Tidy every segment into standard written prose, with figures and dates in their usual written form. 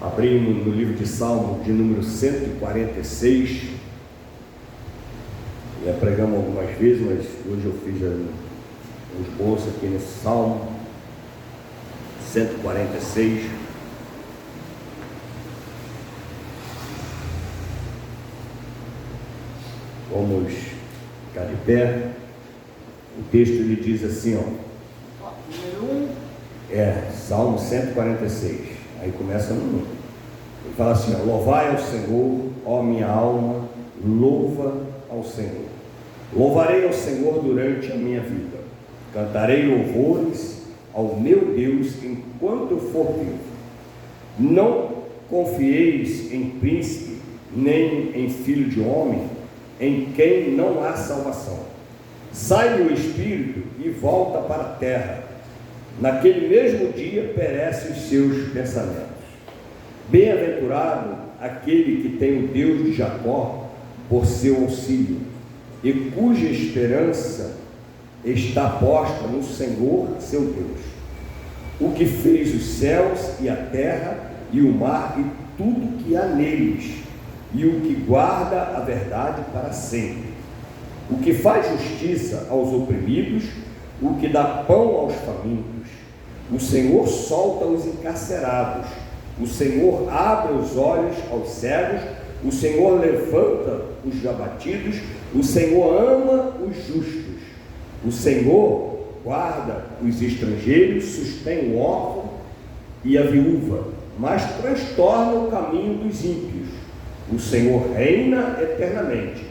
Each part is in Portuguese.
Abrindo no livro de Salmo de número 146. Já pregamos algumas vezes, mas hoje eu fiz um esboço aqui nesse Salmo 146. Vamos ficar de pé. O texto ele diz assim, Número 1. Salmo 146. Aí começa no número. Ele fala assim, louvai ao Senhor, ó minha alma, louva ao Senhor. Louvarei ao Senhor durante a minha vida. Cantarei louvores ao meu Deus enquanto eu for vivo. Não confieis em príncipe, nem em filho de homem, em quem não há salvação. Sai o espírito e volta para a terra. Naquele mesmo dia perecem os seus pensamentos. Bem-aventurado aquele que tem o Deus de Jacó por seu auxílio, e cuja esperança está posta no Senhor, seu Deus, o que fez os céus e a terra e o mar e tudo que há neles, e o que guarda a verdade para sempre, o que faz justiça aos oprimidos, o que dá pão aos famintos. O Senhor solta os encarcerados, o Senhor abre os olhos aos cegos, o Senhor levanta os abatidos, o Senhor ama os justos, o Senhor guarda os estrangeiros, sustém o órfão e a viúva, mas transtorna o caminho dos ímpios. O Senhor reina eternamente.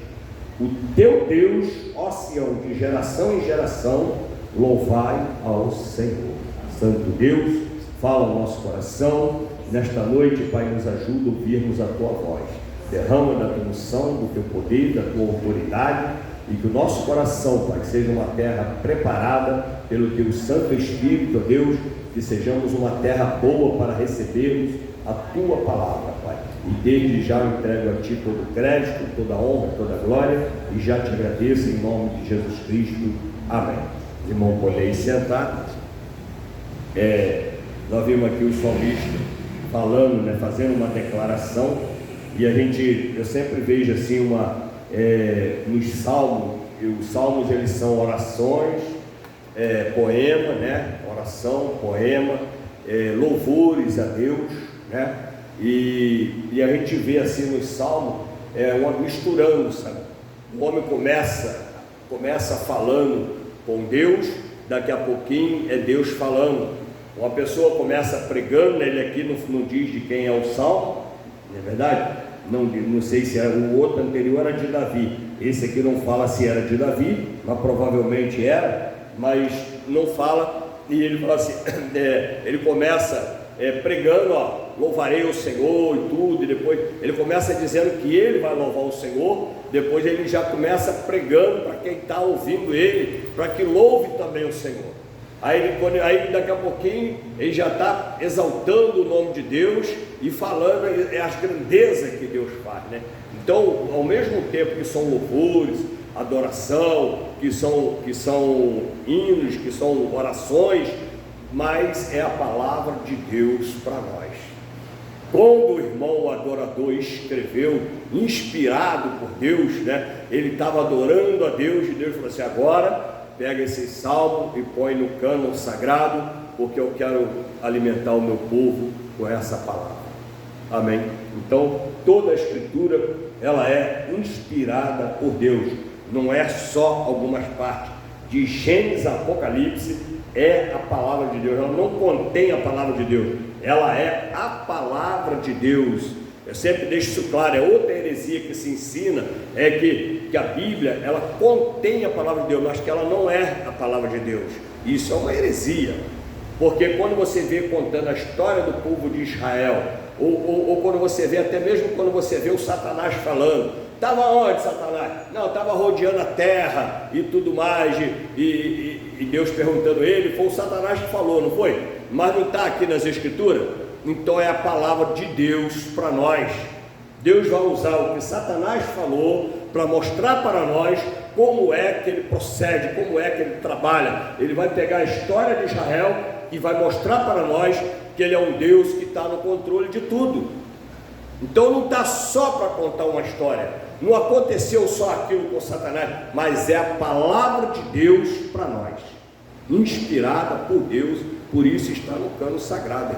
O teu Deus, ó Sião, de geração em geração, louvai ao Senhor. Santo Deus, fala ao nosso coração. Nesta noite, Pai, nos ajuda a ouvirmos a Tua voz. Derrama da Tua unção, do Teu poder, da Tua autoridade, e que o nosso coração, Pai, seja uma terra preparada pelo Teu Santo Espírito, ó Deus, que sejamos uma terra boa para recebermos a Tua palavra, Pai. E desde já eu entrego a Ti todo o crédito, toda a honra, toda a glória, e já Te agradeço em nome de Jesus Cristo. Amém. Irmão, podeis sentar. Nós vimos aqui o salmista falando, fazendo uma declaração, e eu sempre vejo assim nos salmos, os salmos eles são orações, poema, oração, poema, louvores a Deus, e a gente vê assim nos salmos, misturando, sabe? O homem começa falando com Deus, daqui a pouquinho é Deus falando. Uma pessoa começa pregando, ele aqui não diz de quem é o salmo, não é verdade? Não sei se era o outro anterior, era de Davi. Esse aqui não fala se era de Davi, mas provavelmente era, mas não fala. E ele fala assim, ele começa pregando, louvarei o Senhor e tudo, e depois ele começa dizendo que ele vai louvar o Senhor, depois ele já começa pregando para quem está ouvindo ele, para que louve também o Senhor. Aí daqui a pouquinho ele já está exaltando o nome de Deus e falando as grandezas que Deus faz, Então, ao mesmo tempo que são louvores, adoração, que são hinos, que são orações, mas é a palavra de Deus para nós. Quando o irmão adorador escreveu, inspirado por Deus, ele estava adorando a Deus, e Deus falou assim, agora pega esse salmo e põe no cânon sagrado, porque eu quero alimentar o meu povo com essa palavra. Amém? Então, toda a escritura, ela é inspirada por Deus, não é só algumas partes. De Gênesis a Apocalipse é a palavra de Deus, ela não contém a palavra de Deus, ela é a palavra de Deus. Eu sempre deixo isso claro, outra heresia que se ensina, que a Bíblia, ela contém a palavra de Deus, mas que ela não é a palavra de Deus. Isso é uma heresia, porque quando você vê contando a história do povo de Israel, ou quando você vê, até mesmo quando você vê o Satanás falando, estava onde Satanás? Não, estava rodeando a terra e tudo mais, e Deus perguntando a ele, foi o Satanás que falou, não foi? Mas não está aqui nas escrituras? Então é a palavra de Deus para nós. Deus vai usar o que Satanás falou para mostrar para nós como é que ele procede, como é que ele trabalha. Ele vai pegar a história de Israel e vai mostrar para nós que Ele é um Deus que está no controle de tudo. Então não está só para contar uma história, não aconteceu só aquilo com Satanás, mas é a palavra de Deus para nós, inspirada por Deus, por isso está no cano sagrado,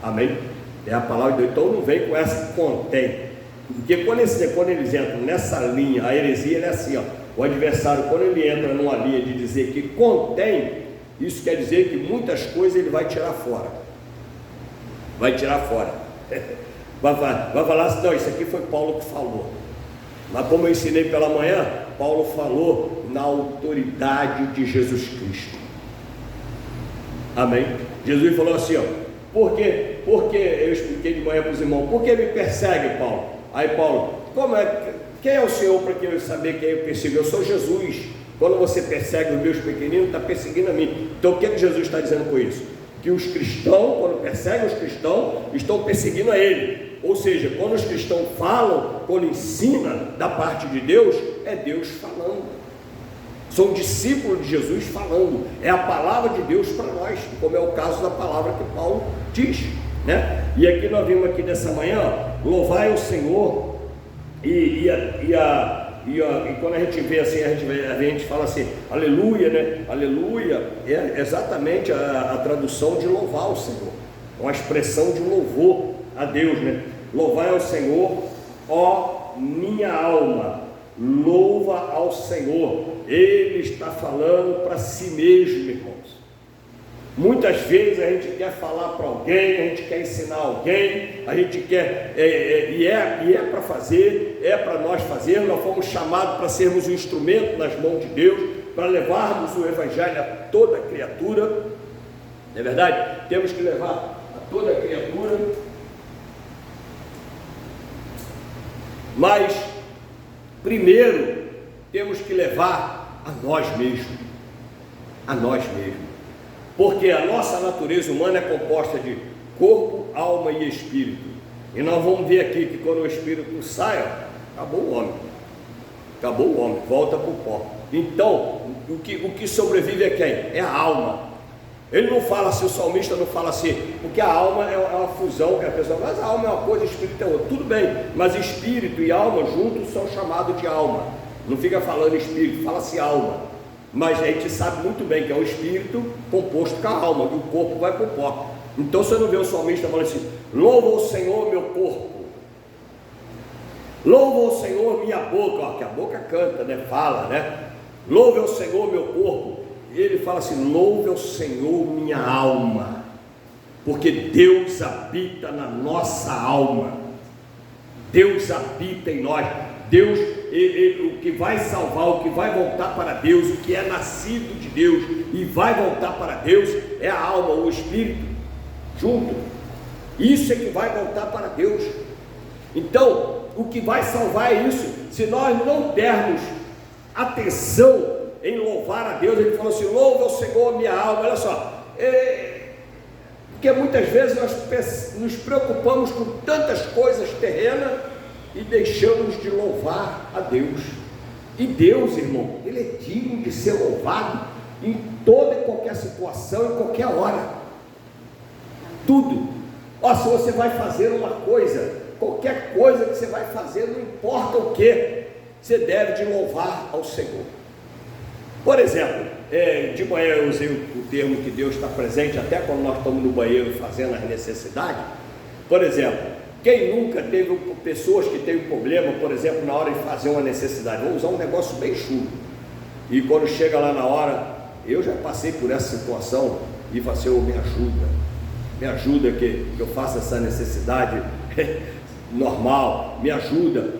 amém? É a palavra de Deus. Então não vem com essa que contém, porque quando eles entram nessa linha, a heresia é assim, ó, o adversário, quando ele entra numa linha de dizer que contém, isso quer dizer que muitas coisas ele vai tirar fora, vai falar assim, não, isso aqui foi Paulo que falou, mas como eu ensinei pela manhã, Paulo falou na autoridade de Jesus Cristo, amém? Jesus falou assim, ó, porque eu expliquei de manhã para os irmãos, por que me persegue, Paulo? Aí Paulo, quem é o Senhor para que eu saber quem eu persigo? Eu sou Jesus. Quando você persegue os meus pequeninos, está perseguindo a mim. Então o que Jesus está dizendo com isso? Que os cristãos, quando perseguem os cristãos, estão perseguindo a Ele. Ou seja, quando os cristãos falam, quando ensinam da parte de Deus, é Deus falando. São discípulos de Jesus falando. É a palavra de Deus para nós, como é o caso da palavra que Paulo diz, né? E aqui nós vimos aqui nessa manhã, louvai o Senhor, e quando a gente vê assim, a gente fala assim, aleluia, né? Aleluia é exatamente a tradução de louvar o Senhor, uma expressão de louvor a Deus, né? Louvai ao Senhor, ó minha alma, louva ao Senhor. Ele está falando para si mesmo, irmãos. Muitas vezes a gente quer falar para alguém, a gente quer ensinar alguém, a gente quer, e é para fazer, é para nós fazer. Nós fomos chamados para sermos um instrumento nas mãos de Deus, para levarmos o Evangelho a toda criatura, não é verdade? Temos que levar a toda criatura, mas primeiro temos que levar a nós mesmos, porque a nossa natureza humana é composta de corpo, alma e espírito, e nós vamos ver aqui que quando o espírito sai, acabou o homem, volta para o pó. Então o que sobrevive é quem? É a alma. Ele não fala assim, o salmista não fala assim, porque a alma é uma fusão que a pessoa, mas a alma é uma coisa, o espírito é outra, tudo bem, mas espírito e alma juntos são chamados de alma. Não fica falando espírito, fala-se alma. Mas a gente sabe muito bem que é o espírito composto com a alma, que o corpo vai para o pó. Então você não vê o salmista falando assim, louva o Senhor meu corpo, louva o Senhor minha boca, ó, que a boca canta, né? Fala, né? Louve o Senhor meu corpo. Ele fala assim, louve o Senhor minha alma, porque Deus habita na nossa alma, Deus habita em nós. Deus, o que vai salvar, o que vai voltar para Deus, o que é nascido de Deus e vai voltar para Deus é a alma, o espírito, junto. Isso é que vai voltar para Deus. Então, o que vai salvar é isso. Se nós não dermos atenção em louvar a Deus, ele falou assim, louva o Senhor minha alma, olha só, porque muitas vezes nós nos preocupamos com tantas coisas terrenas e deixamos de louvar a Deus. E Deus, irmão, Ele é digno de ser louvado em toda e qualquer situação, em qualquer hora, tudo. Ó, se você vai fazer uma coisa, qualquer coisa que você vai fazer, não importa o que, você deve de louvar ao Senhor. Por exemplo, de manhã eu usei o termo que Deus está presente, até quando nós estamos no banheiro fazendo as necessidades. Por exemplo, quem nunca teve pessoas que têm um problema, por exemplo, na hora de fazer uma necessidade, vamos usar um negócio bem chulo, e quando chega lá na hora, eu já passei por essa situação, e falei assim, me ajuda que eu faça essa necessidade normal, me ajuda.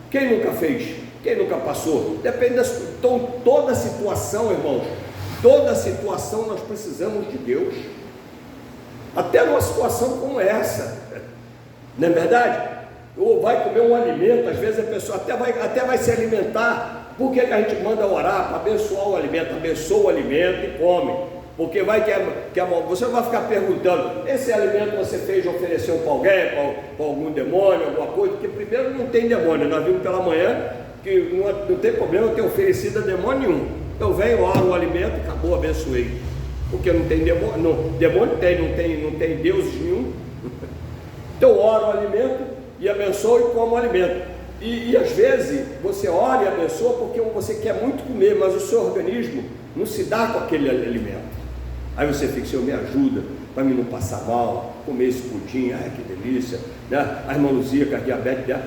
Quem nunca fez? Quem nunca passou? Depende então, toda situação, irmãos, toda situação nós precisamos de Deus, até numa situação como essa, não é verdade? Ou vai comer um alimento, às vezes a pessoa até vai se alimentar. Por que a gente manda orar? Para abençoar o alimento, abençoa o alimento e come, porque você não vai ficar perguntando, esse alimento você fez, ofereceu para alguém, para algum demônio, alguma coisa, porque primeiro não tem demônio, nós vimos pela manhã, que não tem problema ter oferecido a demônio nenhum. Eu venho, oro o alimento, acabou, abençoei. Porque não tem demônio, não tem deuses nenhum. Então ora o alimento e abençoa e come o alimento. E às vezes você ora e abençoa porque você quer muito comer, mas o seu organismo não se dá com aquele alimento. Aí você fica, Senhor, me ajuda para mim não passar mal, comer esse pudim, ai que delícia, né? A irmã Luzia, com a diabetes dela,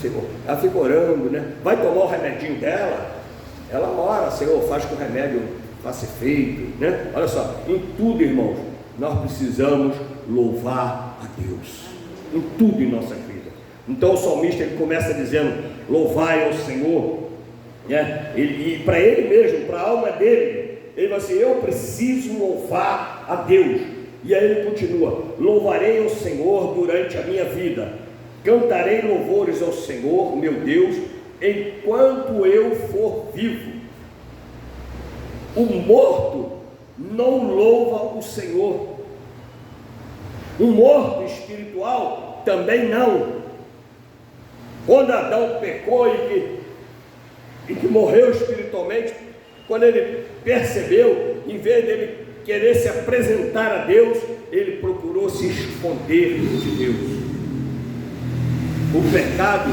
Senhor, ela fica orando, né? Vai tomar o remedinho dela, ela ora, Senhor, faz com o remédio faça efeito, né? Olha só, em tudo, irmãos, nós precisamos louvar a Deus, em tudo em nossa vida. Então o salmista ele começa dizendo: louvai ao Senhor, né? E para ele mesmo, para a alma dele, ele vai assim: eu preciso louvar a Deus. E aí ele continua: louvarei ao Senhor durante a minha vida, cantarei louvores ao Senhor, meu Deus, enquanto eu for vivo. O morto não louva o Senhor, o morto espiritual também não. Quando Adão pecou e que morreu espiritualmente, quando ele percebeu, em vez dele querer se apresentar a Deus, ele procurou se esconder de Deus. O pecado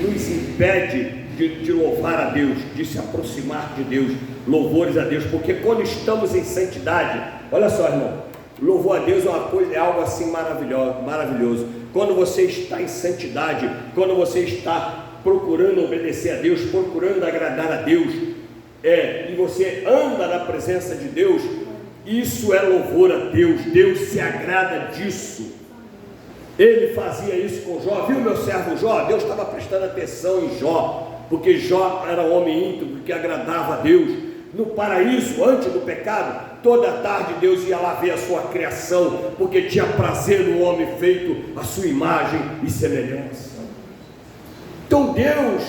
nos impede de louvar a Deus, de se aproximar de Deus, louvores a Deus, porque quando estamos em santidade, olha só, irmão, louvor a Deus é algo assim maravilhoso. Quando você está em santidade, quando você está procurando obedecer a Deus, procurando agradar a Deus, e você anda na presença de Deus, isso é louvor a Deus. Deus se agrada disso. Ele fazia isso com Jó, viu meu servo Jó? Deus estava prestando atenção em Jó, porque Jó era um homem íntegro que agradava a Deus. No paraíso, antes do pecado, toda tarde Deus ia lá ver a sua criação, porque tinha prazer no homem feito à sua imagem e semelhança. Então Deus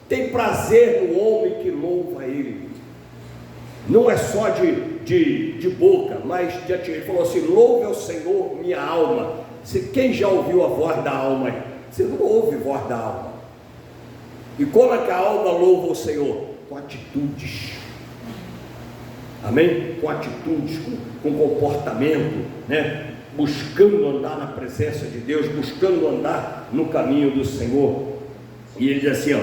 tem prazer no homem que louva Ele. Não é só de boca, mas de atitude. Ele falou assim: louve ao Senhor minha alma. Quem já ouviu a voz da alma? Você não ouve a voz da alma. E como é que a alma louva o Senhor? Com atitudes. Amém? Com atitudes, com comportamento, né? Buscando andar na presença de Deus, buscando andar no caminho do Senhor. E ele diz assim, ó: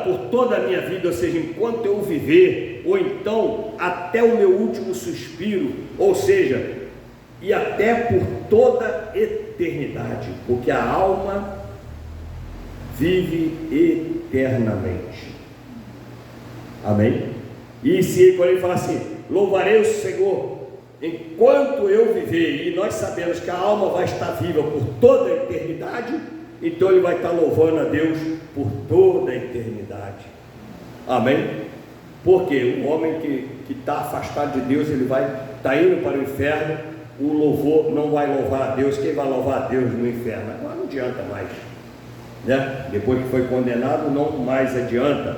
por toda a minha vida, ou seja, enquanto eu viver, ou então até o meu último suspiro, ou seja, e até por toda a eternidade, porque a alma vive eternamente. Amém? E se quando ele fala assim: louvarei o Senhor enquanto eu viver, e nós sabemos que a alma vai estar viva por toda a eternidade, então ele vai estar louvando a Deus por toda a eternidade. Amém? Porque o homem que está afastado de Deus, ele vai estar indo para o inferno. O louvor não vai louvar a Deus. Quem vai louvar a Deus no inferno? Agora não adianta mais, né? Depois que foi condenado, não mais adianta.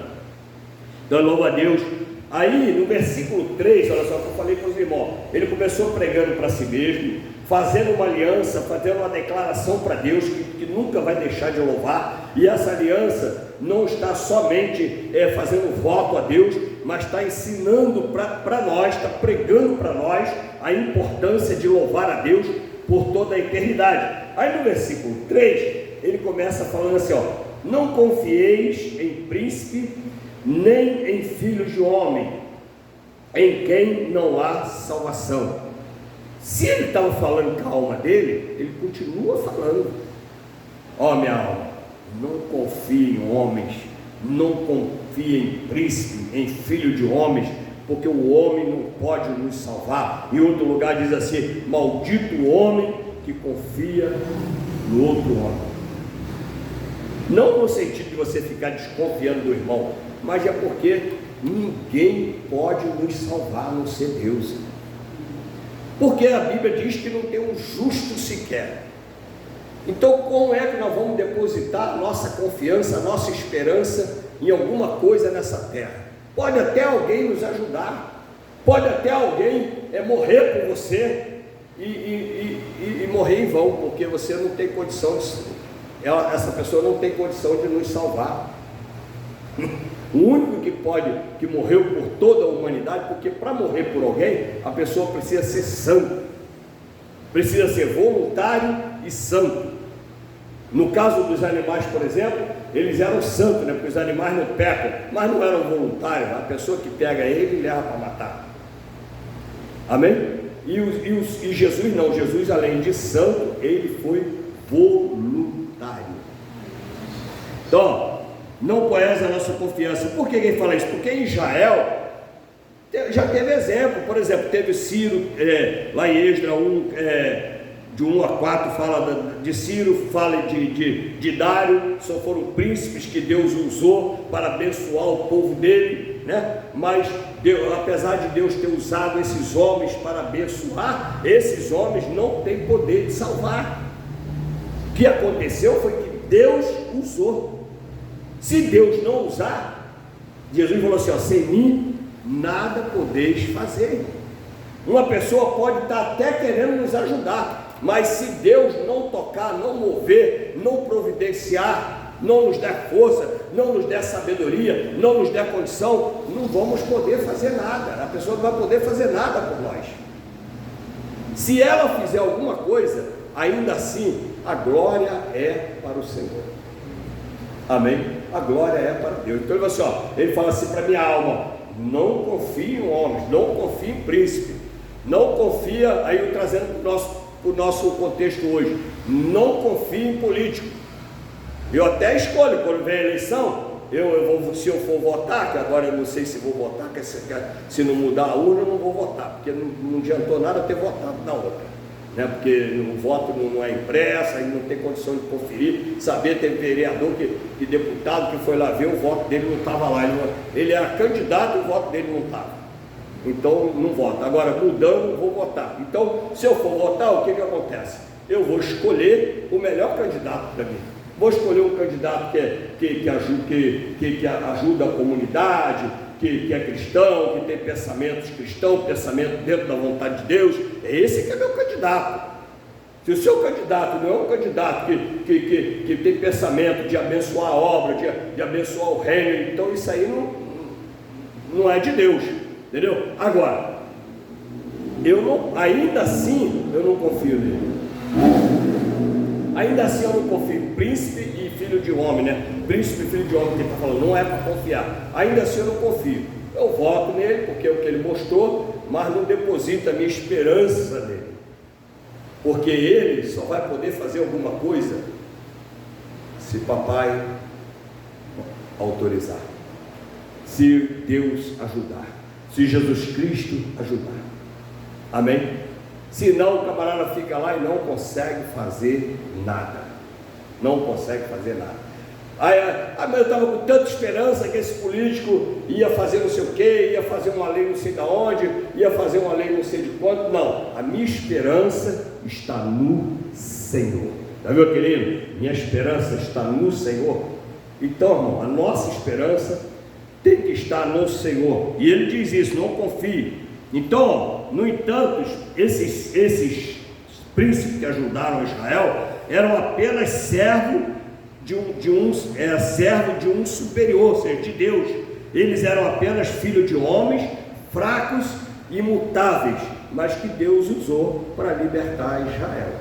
Então louva a Deus. Aí no versículo 3, olha só o que eu falei para os irmãos, ele começou pregando para si mesmo, fazendo uma aliança, fazendo uma declaração para Deus que nunca vai deixar de louvar. E essa aliança não está somente fazendo voto a Deus, mas está ensinando para nós, está pregando para nós a importância de louvar a Deus por toda a eternidade. Aí no versículo 3, ele começa falando assim, ó: não confieis em príncipe, nem em filhos de homem, em quem não há salvação. Se ele estava falando com a alma dele, ele continua falando: ó minha alma, não confie em homens, não confie em príncipe, em filho de homens, porque o homem não pode nos salvar. Em outro lugar diz assim: maldito o homem que confia no outro homem. Não no sentido de você ficar desconfiando do irmão, mas é porque ninguém pode nos salvar a não ser Deus. Porque a Bíblia diz que não tem um justo sequer. Então como é que nós vamos depositar a nossa confiança, a nossa esperança em alguma coisa nessa terra? Pode até alguém nos ajudar, pode até alguém morrer por você e morrer em vão, porque você não tem condição essa pessoa não tem condição de nos salvar. O único que que morreu por toda a humanidade, porque para morrer por alguém, a pessoa precisa ser santo, precisa ser voluntário e santo. No caso dos animais, por exemplo, eles eram santos, né? Porque os animais não pecam, mas não eram voluntários. A pessoa que pega ele leva para matar. Amém? E Jesus não, Jesus além de santo, ele foi voluntário. Então, não ponhais a nossa confiança. Por que ele fala isso? Porque em Israel já teve exemplo. Por exemplo, teve Ciro, lá em Esdras 1, de 1 a 4, fala de Ciro, fala de Dário. Só foram príncipes que Deus usou para abençoar o povo dele, né? Mas Deus, apesar de Deus ter usado esses homens para abençoar, esses homens não têm poder de salvar. O que aconteceu foi que Deus usou. Se Deus não usar, Jesus falou assim, ó, sem mim nada podeis fazer. Uma pessoa pode estar até querendo nos ajudar, mas se Deus não tocar, não mover, não providenciar, não nos der força, não nos der sabedoria, não nos der condição, não vamos poder fazer nada. A pessoa não vai poder fazer nada por nós. Se ela fizer alguma coisa, ainda assim a glória é para o Senhor. Amém? A glória é para Deus. Então ele fala assim para minha alma: não confie em homens, não confie em príncipe, não confia, aí eu trazendo para o nosso contexto hoje, não confie em político. Eu até escolho, quando vem a eleição, se eu for votar, que agora eu não sei se vou votar, que se não mudar a urna eu não vou votar, porque não adiantou nada ter votado na outra, né? Porque o voto não é impresso, aí não tem condição de conferir, saber, tem vereador que deputado que foi lá ver, o voto dele não estava lá, ele era candidato e o voto dele não estava, então não vota. Agora mudando, vou votar. Então se eu for votar, o que acontece? Eu vou escolher o melhor candidato para mim. Vou escolher um candidato que ajuda a comunidade, que é cristão, que tem pensamentos cristãos, pensamento dentro da vontade de Deus. É esse que é meu candidato. Se o seu candidato não é um candidato que tem pensamento de abençoar a obra, de abençoar o reino, então isso aí não é de Deus, entendeu? Agora, ainda assim eu não confio nele. Ainda assim eu não confio. Príncipe e filho de homem, né? Príncipe e filho de homem que ele está falando, não é para confiar. Ainda assim eu não confio. Eu voto nele porque é o que ele mostrou, mas não deposito a minha esperança nele, porque ele só vai poder fazer alguma coisa se papai autorizar, se Deus ajudar, se Jesus Cristo ajudar. Amém? Senão o camarada fica lá e não consegue fazer nada. Não consegue fazer nada. Mas eu estava com tanta esperança que esse político ia fazer não sei o que, ia fazer uma lei não sei de onde, ia fazer uma lei não sei de quanto. Não, a minha esperança está no Senhor. Está vendo, querido? Minha esperança está no Senhor. Então, irmão, a nossa esperança tem que estar no Senhor. E ele diz isso, não confie. Então, no entanto, esses príncipes que ajudaram Israel eram apenas servo de um superior, ou seja, de Deus. Eles eram apenas filhos de homens fracos e imutáveis, mas que Deus usou para libertar Israel.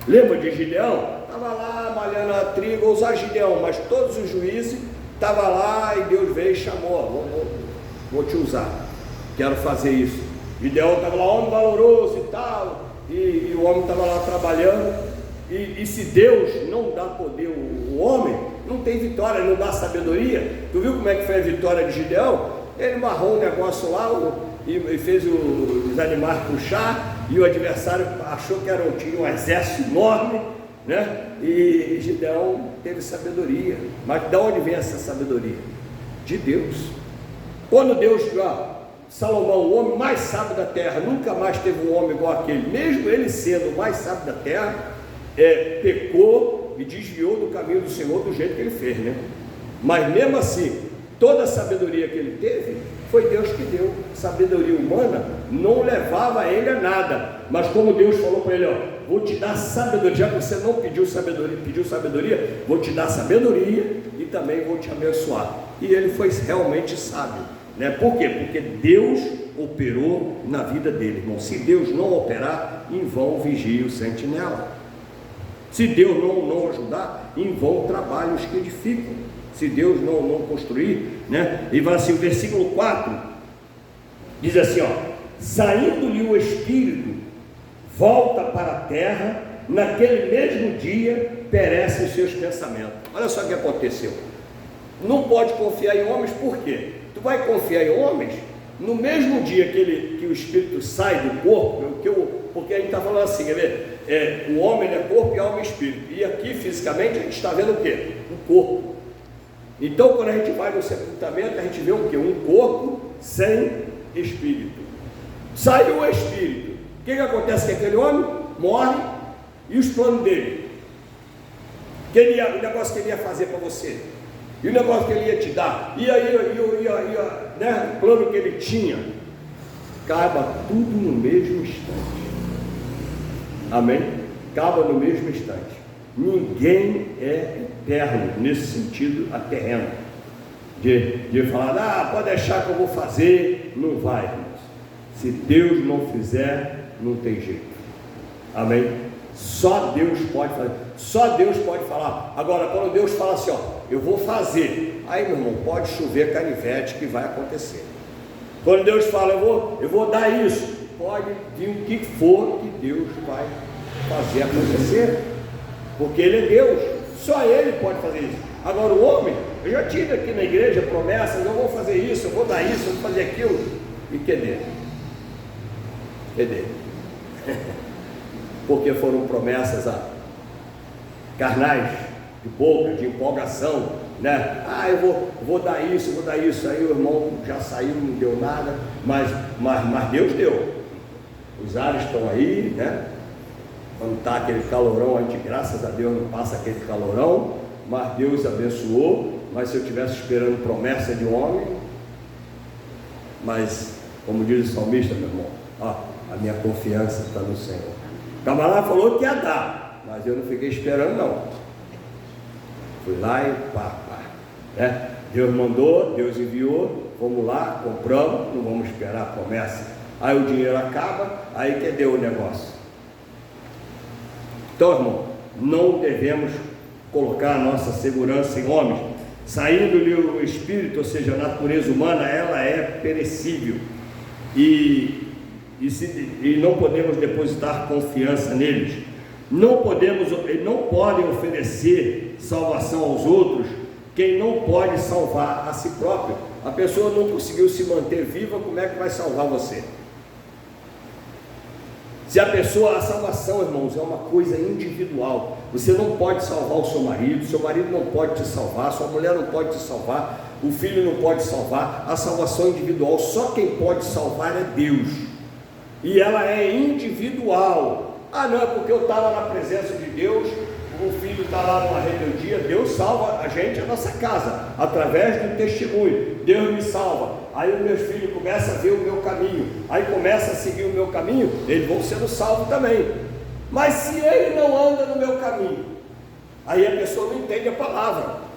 Lembra de Gideão? Estava lá malhando a trigo, vou usar Gideão, mas todos os juízes estavam lá e Deus veio e chamou: vou te usar. Quero fazer isso. Gideão estava lá, homem valoroso e tal, e o homem estava lá trabalhando, e se Deus não dá poder ao homem, não tem vitória, não dá sabedoria. Tu viu como é que foi a vitória de Gideão? Ele amarrou um negócio lá e fez os animais puxar, e o adversário achou que tinha um exército enorme, né? E Gideão teve sabedoria. Mas de onde vem essa sabedoria? De Deus. Quando Deus Salomão, o homem mais sábio da terra, nunca mais teve um homem igual aquele, mesmo ele sendo o mais sábio da terra, pecou e desviou do caminho do Senhor do jeito que ele fez, né? Mas mesmo assim, toda a sabedoria que ele teve, foi Deus que deu. Sabedoria humana não levava ele a nada, mas como Deus falou para ele: vou te dar sabedoria, já que você não pediu sabedoria, vou te dar sabedoria e também vou te abençoar. e ele foi realmente sábio, né? Por quê? Porque Deus operou na vida dele, irmão. Se Deus não operar, em vão vigia o sentinela. Se Deus não ajudar, em vão trabalham os que edificam. Se Deus não construir, né? E vai assim, o versículo 4 diz assim, ó: saindo-lhe o espírito, volta para a terra, naquele mesmo dia perecem os seus pensamentos. Olha só o que aconteceu. Não pode confiar em homens, por quê? Tu vai confiar em homens no mesmo dia que o espírito sai do corpo, porque a gente está falando assim, quer ver? O homem é corpo e alma e espírito, e aqui fisicamente a gente está vendo o quê? O corpo. Então quando a gente vai no sepultamento, a gente vê o quê? Um corpo sem espírito. Saiu o espírito, o que acontece com aquele homem? Morre, e os planos dele? O negócio que ele ia fazer para você, e o negócio que ele ia te dar, e aí, né, o plano que ele tinha, acaba tudo no mesmo instante. Amém? Acaba no mesmo instante. Ninguém é eterno nesse sentido terreno, de falar, pode deixar que eu vou fazer. Não vai, irmãos. Se Deus não fizer, não tem jeito. Amém? Só Deus pode fazer, só Deus pode falar. Agora, quando Deus fala assim, eu vou fazer, aí, meu irmão, pode chover canivete que vai acontecer. Quando Deus fala, eu vou dar isso, pode vir o que for que Deus vai fazer acontecer, porque Ele é Deus, só Ele pode fazer isso. Agora o homem, eu já tive aqui na igreja promessas, eu vou fazer isso, eu vou dar isso, eu vou fazer aquilo, e cadê? Porque foram promessas carnais, de boca, de empolgação, né? Eu vou dar isso, vou dar isso. Aí o irmão já saiu, não deu nada, mas Deus deu. Os ares estão aí, né? Quando está aquele calorão, a gente, graças a Deus, não passa aquele calorão, mas Deus abençoou. Mas se eu estivesse esperando promessa de homem, mas como diz o salmista, meu irmão, a minha confiança está no Senhor. O camarada falou que ia dar, mas eu não fiquei esperando, não. Fui lá e né? Deus mandou, Deus enviou, vamos lá, compramos, não vamos esperar a promessa. Aí o dinheiro acaba, aí que deu o negócio. Então, irmão, não devemos colocar a nossa segurança em homens. Saindo-lhe o espírito, ou seja, a natureza humana, ela é perecível. E não podemos depositar confiança neles. Não podem oferecer salvação aos outros quem não pode salvar a si próprio. A pessoa não conseguiu se manter viva, como é que vai salvar você? A salvação, irmãos, é uma coisa individual. Você não pode salvar o seu marido não pode te salvar, sua mulher não pode te salvar, o filho não pode salvar. A salvação é individual, só quem pode salvar é Deus, e ela é individual. Não é porque eu estava na presença de Deus, o filho está lá numa rebeldia, Deus salva a gente, a nossa casa, através do testemunho. Deus me salva, aí os meus filhos começam a ver o meu caminho, aí começam a seguir o meu caminho, eles vão sendo salvos também. Mas se ele não anda no meu caminho, aí a pessoa não entende a palavra,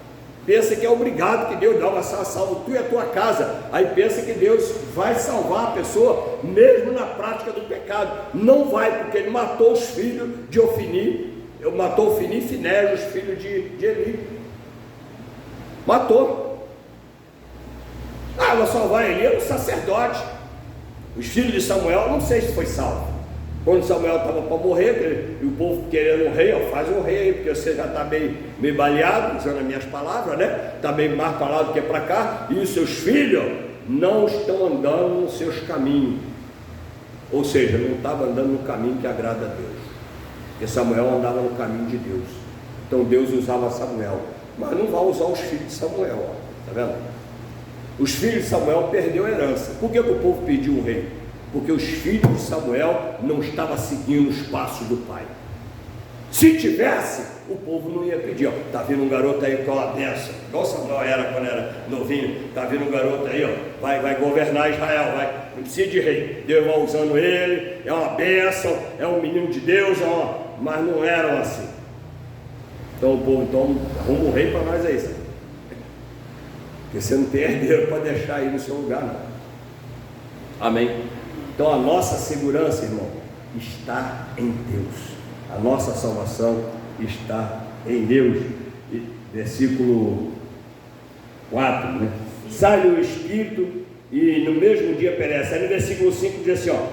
pensa que é obrigado, que Deus vai salvo tu e a tua casa, aí pensa que Deus vai salvar a pessoa mesmo na prática do pecado. Não vai, porque ele matou os filhos de Ofni, matou Ofni e Finés, os filhos de Eli, matou. Vai salvar Eli, era um sacerdote. Os filhos de Samuel, não sei se foi salvo. Quando Samuel estava para morrer, e o povo querendo um rei, faz um rei aí, porque você já está meio baleado, usando as minhas palavras, né? Está meio mais para lá do que para cá, e os seus filhos não estão andando nos seus caminhos. Ou seja, não estava andando no caminho que agrada a Deus, porque Samuel andava no caminho de Deus. Então Deus usava Samuel, mas não vai usar os filhos de Samuel, está vendo? Os filhos de Samuel perderam a herança. Por que o povo pediu um rei? Porque os filhos de Samuel não estavam seguindo os passos do pai. Se tivesse, o povo não ia pedir. Está vindo um garoto aí com uma benção, igual Samuel era quando era novinho. Está vindo um garoto aí, vai governar Israel, não precisa de rei, Deus vai usando ele, é uma benção, é um menino de Deus, mas não eram assim. Então o povo, arruma um rei para nós aí, sabe? Porque você não tem herdeiro para deixar aí no seu lugar, não. Amém? Então a nossa segurança, irmão, está em Deus. A nossa salvação está em Deus. E, versículo 4, né? Sai o Espírito e no mesmo dia perece. Aí no versículo 5 diz assim, ó: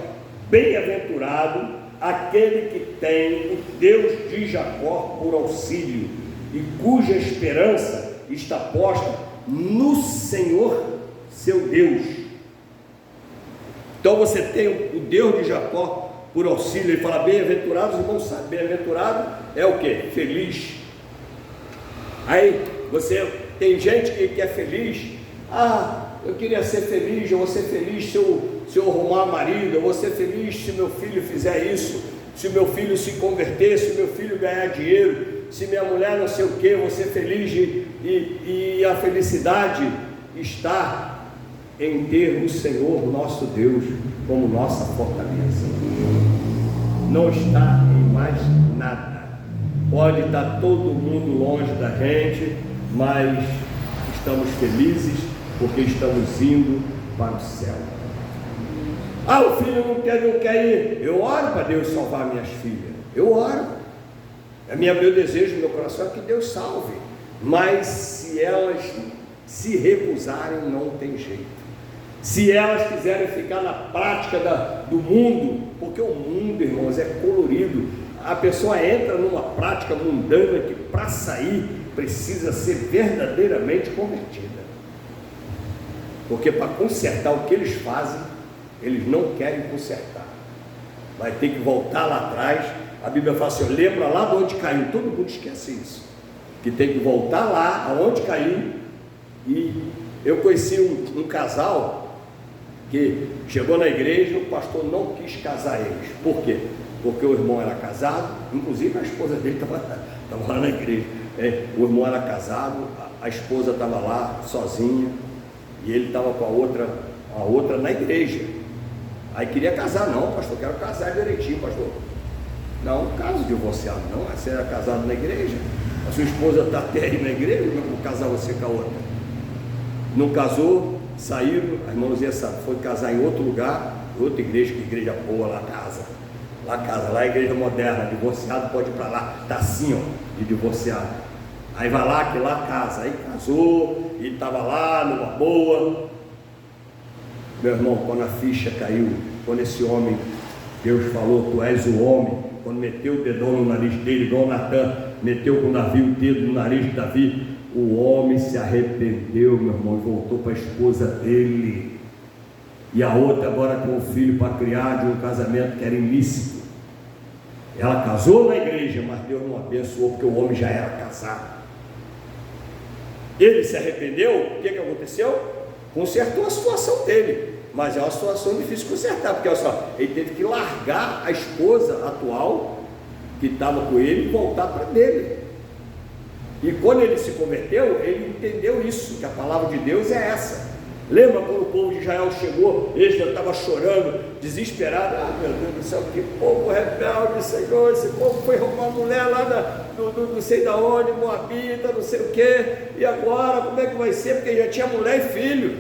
bem-aventurado aquele que tem o Deus de Jacó por auxílio e cuja esperança está posta no Senhor seu Deus. Então você tem o Deus de Jacó por auxílio. Ele fala bem-aventurado, os irmãos sabem, bem-aventurado é o que? Feliz. Aí você tem gente que é feliz. Eu queria ser feliz, eu vou ser feliz se eu arrumar marido, eu vou ser feliz se meu filho fizer isso, se meu filho se converter, se meu filho ganhar dinheiro, se minha mulher não sei o que, eu vou ser feliz. E a felicidade está em ter o Senhor nosso Deus como nossa fortaleza. Não está em mais nada. Pode estar todo mundo longe da gente, mas estamos felizes porque estamos indo para o céu. O filho não quer ir. Eu oro para Deus salvar minhas filhas. Eu oro. Meu desejo no meu coração é que Deus salve. Mas se elas se recusarem, não tem jeito. Se elas quiserem ficar na prática do mundo, porque o mundo, irmãos, é colorido. A pessoa entra numa prática mundana que para sair precisa ser verdadeiramente convertida. Porque para consertar o que eles fazem, eles não querem consertar. Vai ter que voltar lá atrás. A Bíblia fala assim, lembra lá de onde caiu. Todo mundo esquece isso, que tem que voltar lá aonde caiu. E eu conheci um casal que chegou na igreja, o pastor não quis casar eles. Por quê? Porque o irmão era casado, inclusive a esposa dele estava lá na igreja. O irmão era casado, a esposa estava lá sozinha, e ele estava com a outra na igreja. Aí queria casar. Não, pastor, quero casar direitinho, pastor. Não, caso divorciado não. Você era casado na igreja, a sua esposa está até aí na igreja, como eu vou casar você com a outra? Não casou, saíram, a irmãzinha sabe, foi casar em outro lugar, outra igreja, que igreja boa, lá casa, lá é igreja moderna, divorciado pode ir para lá, está assim, ó, de divorciado. Aí vai lá, que lá casa, aí casou, e estava lá numa boa. Meu irmão, quando a ficha caiu, quando esse homem, Deus falou, tu és o homem, quando meteu o dedão no nariz dele, igual Natan, meteu com o navio o dedo no nariz de Davi, o homem se arrependeu, meu irmão, e voltou para a esposa dele. E a outra agora com o filho para criar de um casamento que era ilícito. Ela casou na igreja, mas Deus não abençoou, porque o homem já era casado. Ele se arrependeu, o que aconteceu? Consertou a situação dele, mas é uma situação difícil de consertar, porque olha só, ele teve que largar a esposa atual que estava com ele e voltar para dele. E quando ele se converteu, ele entendeu isso, que a palavra de Deus é essa. Lembra quando o povo de Israel chegou, ele estava chorando, desesperado, meu Deus do céu, que povo rebelde, Senhor, esse povo foi roubar mulher lá não sei da onde, Moabita, não sei o que, e agora como é que vai ser, porque já tinha mulher e filho.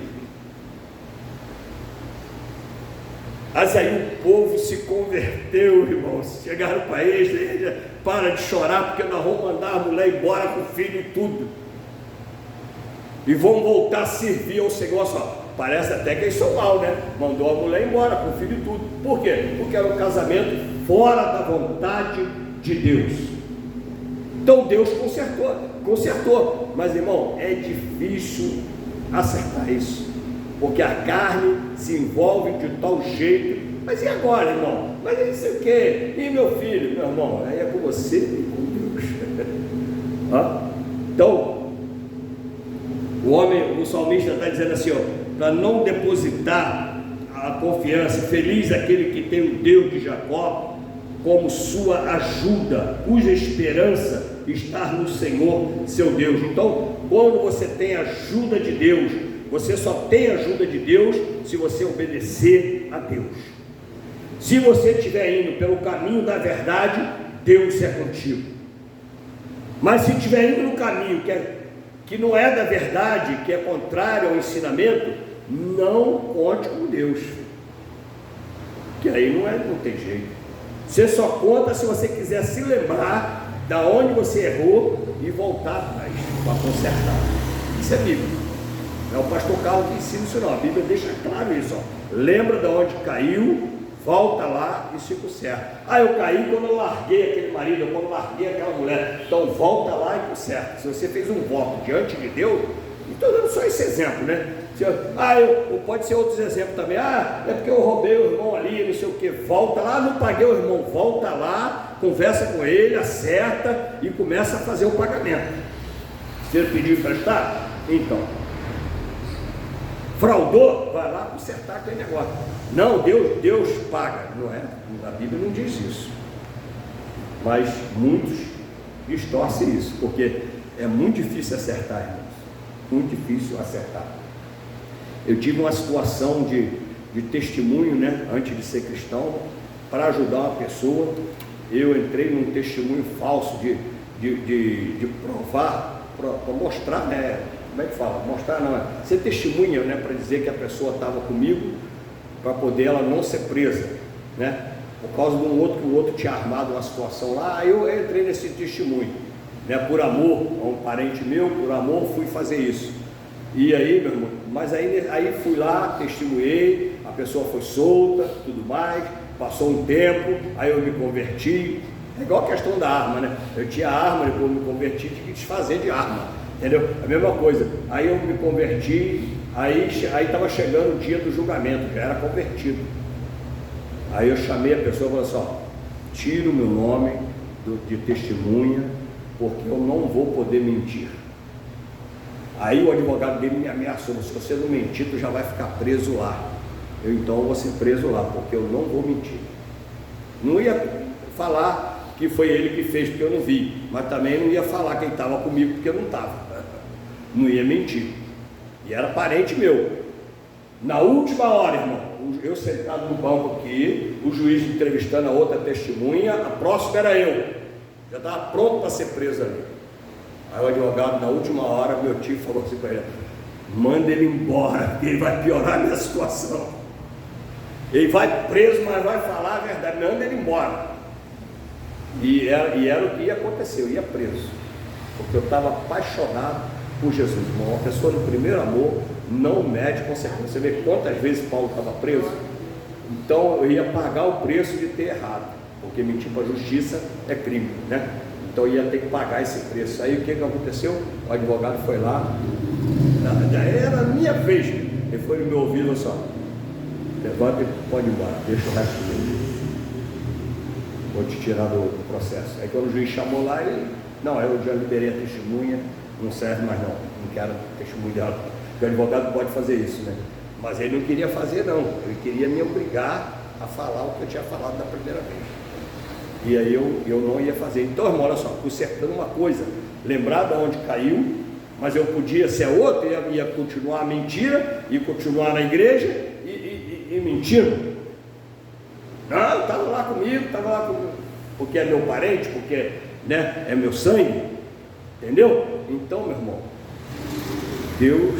Mas aí o povo se converteu, irmãos, chegaram para ele, para de chorar, porque nós vamos mandar a mulher embora com o filho e tudo, e vão voltar a servir ao Senhor. Só parece até que eles são mal, né? Mandou a mulher embora com o filho e tudo. Por quê? Porque era um casamento fora da vontade de Deus. Então Deus consertou, mas irmão, é difícil acertar isso, porque a carne se envolve de tal jeito. Mas e agora, irmão? Mas isso é o quê? E meu filho? Meu irmão, aí é com você e com Deus. Então o salmista está dizendo assim, para não depositar a confiança, feliz aquele que tem o Deus de Jacó como sua ajuda, cuja esperança está no Senhor seu Deus. Então, quando você tem a ajuda de Deus, você só tem a ajuda de Deus se você obedecer a Deus. Se você estiver indo pelo caminho da verdade, Deus é contigo. Mas se estiver indo no caminho que é que não é da verdade, que é contrário ao ensinamento, não conte com Deus, que aí não tem jeito. Você só conta se você quiser se lembrar da onde você errou e voltar atrás para consertar. Isso é Bíblia. Não é o pastor Carlos que ensina isso não, a Bíblia deixa claro isso, ó. Lembra de onde caiu, volta lá e se conserta. Eu caí quando eu larguei aquele marido, ou quando eu larguei aquela mulher. Então volta lá e conserta. Se você fez um voto diante de Deus, estou dando só esse exemplo, né? Pode ser outros exemplos também. É porque eu roubei o irmão ali, não sei o que. Volta lá, não paguei o irmão, volta lá, conversa com ele, acerta e começa a fazer o pagamento. Se ele pediu emprestado, então fraudou, vai lá consertar aquele negócio. Não, Deus paga, não é? A Bíblia não diz isso, mas muitos distorcem isso, porque é muito difícil acertar, irmãos, muito difícil acertar. Eu tive uma situação de testemunho, né, antes de ser cristão, para ajudar uma pessoa. Eu entrei num testemunho falso de provar, para mostrar, né? Como é que fala? Mostrar não, ser testemunha, né? Para dizer que a pessoa estava comigo, para poder ela não ser presa, né? Por causa de um outro, que o outro tinha armado uma situação lá. Aí eu entrei nesse testemunho, né? Por amor a um parente meu, por amor fui fazer isso. E aí, meu irmão, mas aí fui lá, testemunhei, a pessoa foi solta, tudo mais, passou um tempo, aí eu me converti. É igual a questão da arma, né? Eu tinha arma, depois eu me converti, tinha que desfazer de arma, entendeu? A mesma coisa. Aí eu me converti, aí estava chegando o dia do julgamento, já era convertido. Aí eu chamei a pessoa e falei assim: tira o meu nome de testemunha, porque eu não vou poder mentir. Aí o advogado dele me ameaçou: se você não mentir, tu já vai ficar preso lá. Então vou ser preso lá, porque eu não vou mentir. Não ia falar que foi ele que fez, porque eu não vi, mas também não ia falar quem estava comigo, porque eu não estava. Não ia mentir. E era parente meu. Na última hora, irmão, eu sentado no banco aqui, o juiz entrevistando a outra testemunha, a próxima era eu. Já estava pronto para ser preso ali. Aí o advogado, na última hora, meu tio falou assim para ele: manda ele embora, porque ele vai piorar a minha situação. Ele vai preso, mas vai falar a verdade. Manda ele embora. E era o que ia acontecer, eu ia preso, porque eu estava apaixonado por Jesus, irmão. Uma pessoa no primeiro amor não mede consequência. Você vê quantas vezes Paulo estava preso? Então eu ia pagar o preço de ter errado, porque mentir para a justiça é crime, né? Então eu ia ter que pagar esse preço. Aí o que aconteceu? O advogado foi lá, já era a minha vez, ele foi no meu ouvido e falou assim: levanta e pode ir embora, deixa o resto dele, vou te tirar do processo. Aí quando o juiz chamou lá, ele: não, eu já liberei a testemunha, não serve mais não quero testemunho dela. O advogado pode fazer isso, né? Mas ele não queria fazer não, ele queria me obrigar a falar o que eu tinha falado da primeira vez. E aí eu não ia fazer. Então, irmão, olha só, consertando uma coisa, lembrar de onde caiu, mas eu podia ser outro, ia continuar a mentira, ia continuar na igreja e mentindo. Não, estava lá comigo, porque é meu parente, porque, né, é meu sangue, entendeu? Então, meu irmão, Deus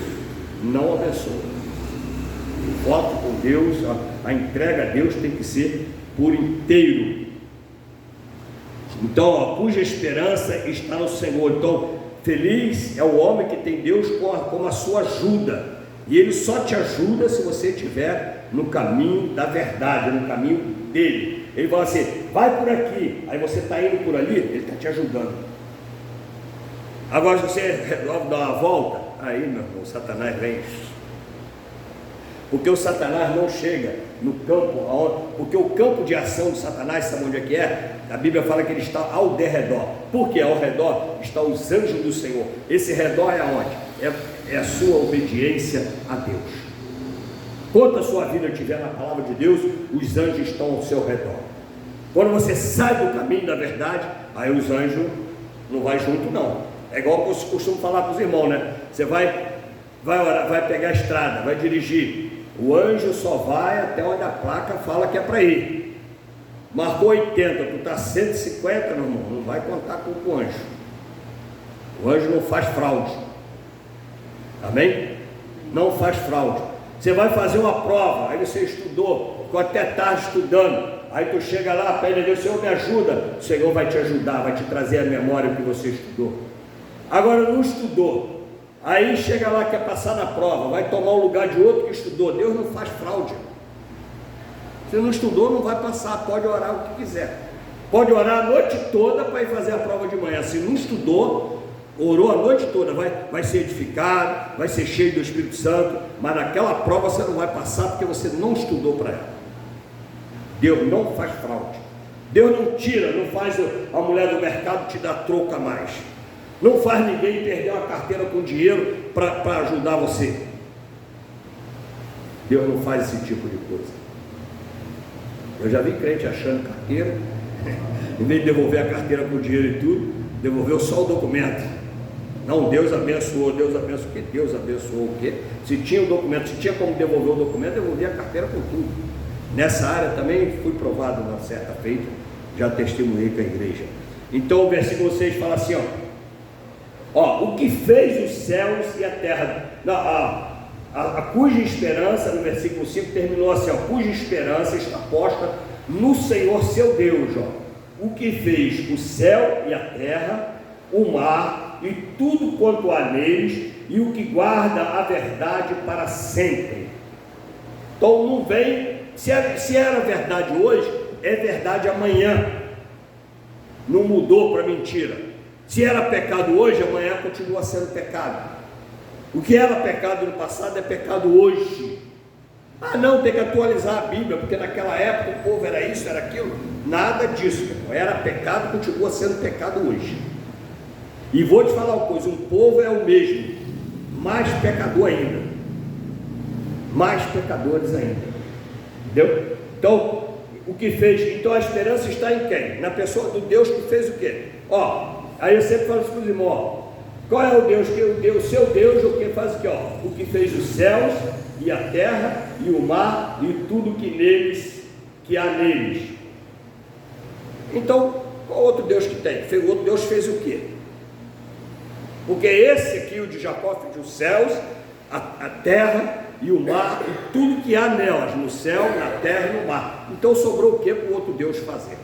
não abençoa. O voto com Deus, a entrega a Deus tem que ser por inteiro. Então, cuja esperança está no Senhor. Então, feliz é o homem que tem Deus como a sua ajuda. E Ele só te ajuda se você estiver no caminho da verdade, no caminho dele. Ele fala assim: vai por aqui. Aí você está indo por ali, Ele está te ajudando. Agora, se você resolve dar uma volta, aí, meu irmão, Satanás vem. Porque o Satanás não chega no campo, porque o campo de ação de Satanás, sabe onde é que é? A Bíblia fala que ele está ao derredor. Porque ao redor estão os anjos do Senhor. Esse redor é aonde? É a sua obediência a Deus. Quanto a sua vida estiver na palavra de Deus, os anjos estão ao seu redor. Quando você sai do caminho da verdade, aí os anjos não vai junto não. É igual que eu costumo falar para os irmãos, né? Você vai orar, vai pegar a estrada, vai dirigir. O anjo só vai até onde a placa fala que é para ir. Marcou 80, tu está 150, meu irmão, não vai contar com o anjo. O anjo não faz fraude. Amém? Não faz fraude. Você vai fazer uma prova, aí você estudou, ficou até tarde estudando, aí tu chega lá, pede a Deus, Senhor, me ajuda. O Senhor vai te ajudar, vai te trazer a memória que você estudou. Agora não estudou, aí chega lá, quer passar na prova, vai tomar o lugar de outro que estudou. Deus não faz fraude. Se não estudou, não vai passar, pode orar o que quiser. Pode orar a noite toda para ir fazer a prova de manhã. Se não estudou, orou a noite toda, vai ser edificado, vai ser cheio do Espírito Santo, mas naquela prova você não vai passar porque você não estudou para ela. Deus não faz fraude. Deus não tira, não faz a mulher do mercado te dar troco a mais. Não faz ninguém perder uma carteira com dinheiro para ajudar você. Deus não faz esse tipo de coisa. Eu já vi crente achando carteira, em vez de devolver a carteira com dinheiro e tudo, devolveu só o documento. Não, Deus abençoou. O que Deus abençoou o quê? Se tinha o documento, se tinha como devolver o documento, devolvia a carteira com tudo. Nessa área também fui provado uma certa feita, já testemunhei com a igreja. Então o versículo 6 fala assim, o que fez os céus e a terra, cuja esperança, no versículo 5 terminou assim, cuja esperança está posta no Senhor seu Deus, o que fez o céu e a terra, o mar e tudo quanto há neles, e o que guarda a verdade para sempre. Então não vem, se era verdade hoje, é verdade amanhã, não mudou para mentira. Se era pecado hoje, amanhã continua sendo pecado. O que era pecado no passado é pecado hoje. Não, tem que atualizar a Bíblia, porque naquela época o povo era isso, era aquilo. Nada disso, meu irmão. Era pecado, continua sendo pecado hoje. E vou te falar uma coisa, um povo é o mesmo, mais pecador ainda, mais pecadores ainda, entendeu? Então, o que fez, então a esperança está em quem? Na pessoa do Deus que fez o quê? Aí eu sempre falo isso para os irmãos, qual é o Deus? O seu Deus, o que faz o quê? O que fez os céus e a terra e o mar e tudo que há neles. Então, qual outro Deus que tem? O outro Deus fez o quê? Porque esse aqui, o de Jacó, fez os céus, a terra e o mar e tudo que há nelas, no céu, na terra e no mar. Então sobrou o que para o outro Deus fazer?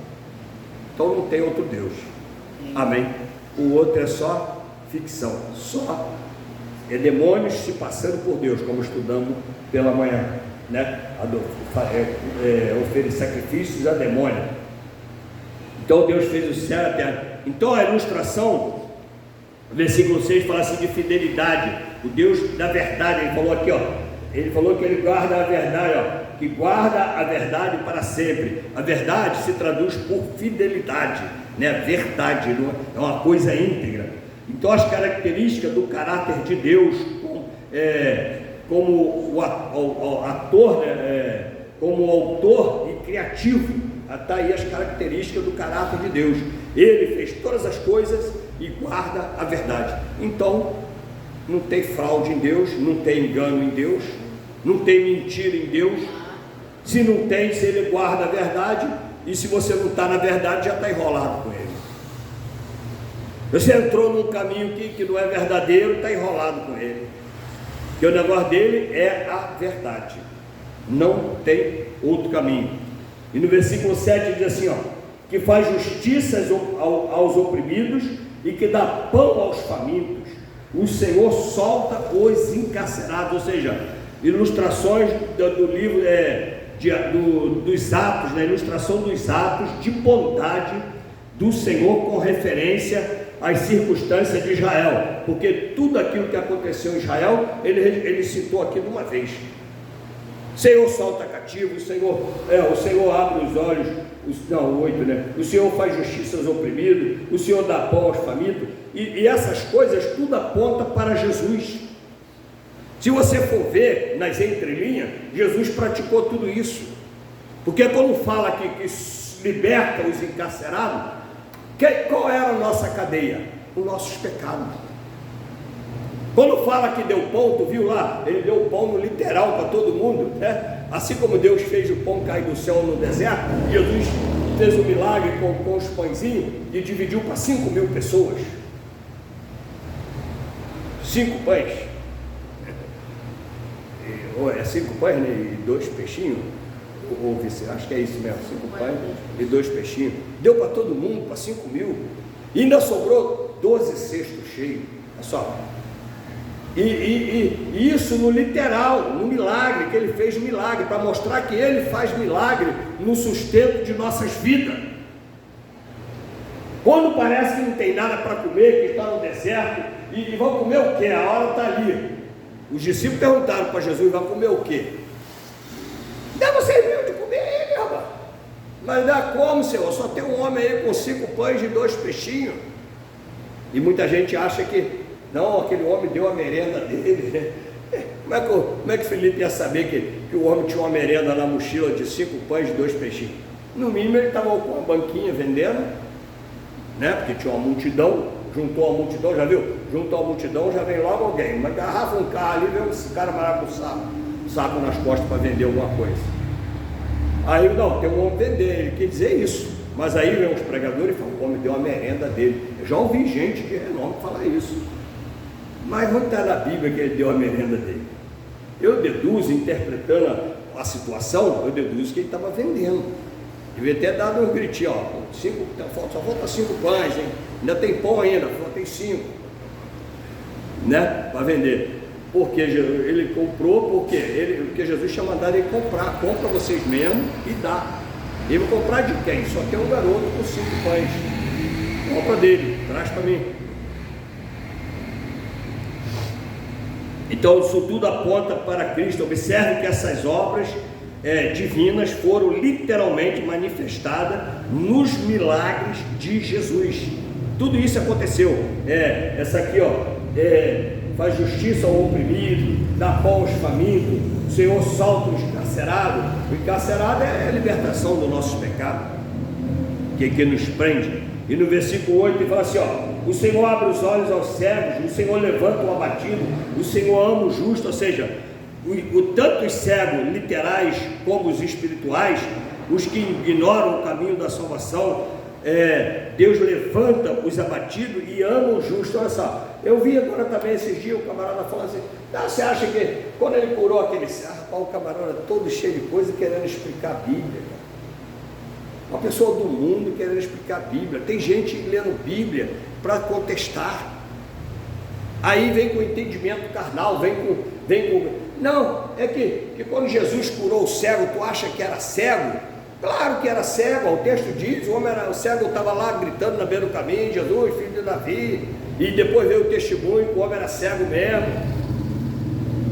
Então não tem outro Deus. Amém? O outro é só ficção, só demônios se passando por Deus, como estudamos pela manhã, né? Oferecer sacrifícios a demônio. Então Deus fez o céu e a terra. Então a ilustração, versículo 6 fala assim de fidelidade, o Deus da verdade. Ele falou aqui, ele falou que ele guarda a verdade, que guarda a verdade para sempre. A verdade se traduz por fidelidade, né? Verdade, não é uma coisa íntegra. Então as características do caráter de Deus, como o ator, né? Como autor e criativo, está aí as características do caráter de Deus. Ele fez todas as coisas e guarda a verdade. Então não tem fraude em Deus, não tem engano em Deus, não tem mentira em Deus. Se não tem, se ele guarda a verdade, e se você não está na verdade, já está enrolado com ele. Você entrou num caminho que não é verdadeiro, está enrolado com ele, porque o negócio dele é a verdade, não tem outro caminho. E no versículo 7 diz assim, que faz justiça aos oprimidos e que dá pão aos famintos. O Senhor solta os encarcerados. Ou seja, ilustrações do livro dos Atos, né? Ilustração dos atos de bondade do Senhor com referência às circunstâncias de Israel, porque tudo aquilo que aconteceu em Israel, ele citou aqui de uma vez. O Senhor solta cativo, o Senhor abre os olhos, 8, né? O Senhor faz justiça aos oprimidos, o Senhor dá pão aos famintos, e essas coisas tudo aponta para Jesus. Se você for ver nas entrelinhas, Jesus praticou tudo isso, porque quando fala que liberta os encarcerados, qual era a nossa cadeia? Os nossos pecados. Quando fala que deu pão, tu viu lá, ele deu pão no literal para todo mundo, né? Assim como Deus fez o pão cair do céu no deserto, Jesus fez um milagre com os pãezinhos e dividiu para 5.000 pessoas. 5 pães. é 5 pães, né, e 2 peixinhos, ou acho que é isso mesmo, 5 pães e 2 peixinhos, deu para todo mundo, para 5.000, e ainda sobrou 12 cestos cheios, olha só, e isso no literal, no milagre, que ele fez milagre, para mostrar que ele faz milagre no sustento de nossas vidas. Quando parece que não tem nada para comer, que está no deserto, e vão comer o quê? A hora está ali. Os discípulos perguntaram para Jesus: vai comer o quê? Dá você viu de comer ele, rapaz. Mas dá como, Senhor? Só tem um homem aí com 5 pães e 2 peixinhos. E muita gente acha que, não, aquele homem deu a merenda dele, né? Como é que Felipe ia saber que o homem tinha uma merenda na mochila de 5 pães e 2 peixinhos? No mínimo ele estava com uma banquinha vendendo, né? Porque tinha uma multidão, juntou a multidão, já viu? Juntou a multidão, já vem logo alguém, uma garrafa, um carro ali, vem esse cara marcar com saco nas costas para vender alguma coisa. Aí não, tem um homem vender, ele quer dizer isso, mas aí vem os pregadores e falam: o homem deu a merenda dele. Eu já ouvi gente de renome falar isso, mas não está na Bíblia que ele deu a merenda dele. Eu deduzo, interpretando a situação, eu deduzo que ele estava vendendo. Devia ter dado um gritinho: ó, só falta 5 pães, hein? Ainda tem pão ainda, só tem 5, né? Para vender. Porque ele comprou, porque Jesus tinha mandado ele comprar. Compra vocês mesmo e dá. Ele vai comprar de quem? Só tem um garoto com 5 pães. Compra dele, traz para mim. Então isso tudo aponta para Cristo. Observe que essas obras divinas foram literalmente manifestadas nos milagres de Jesus. Tudo isso aconteceu. Essa aqui, ó, faz justiça ao oprimido, dá pão aos famintos, o Senhor salta o encarcerado. O encarcerado é a libertação dos nossos pecados, que nos prende. E no versículo 8 ele fala assim, ó: o Senhor abre os olhos aos cegos, o Senhor levanta o abatido, o Senhor ama o justo. Ou seja, tanto os cegos literais como os espirituais, os que ignoram o caminho da salvação, Deus levanta os abatidos e ama o justo. Olha só, eu vi agora também esses dias o camarada falando assim: não, você acha que quando ele curou aquele servo, o camarada todo cheio de coisa querendo explicar a Bíblia, cara. Uma pessoa do mundo querendo explicar a Bíblia. Tem gente lendo Bíblia para contestar. Aí vem com entendimento carnal, vem com... Não, é que quando Jesus curou o cego, tu acha que era cego? Claro que era cego. O texto diz, o cego estava lá gritando na beira do caminho: Jesus, filho de Davi. E depois veio o testemunho que o homem era cego mesmo.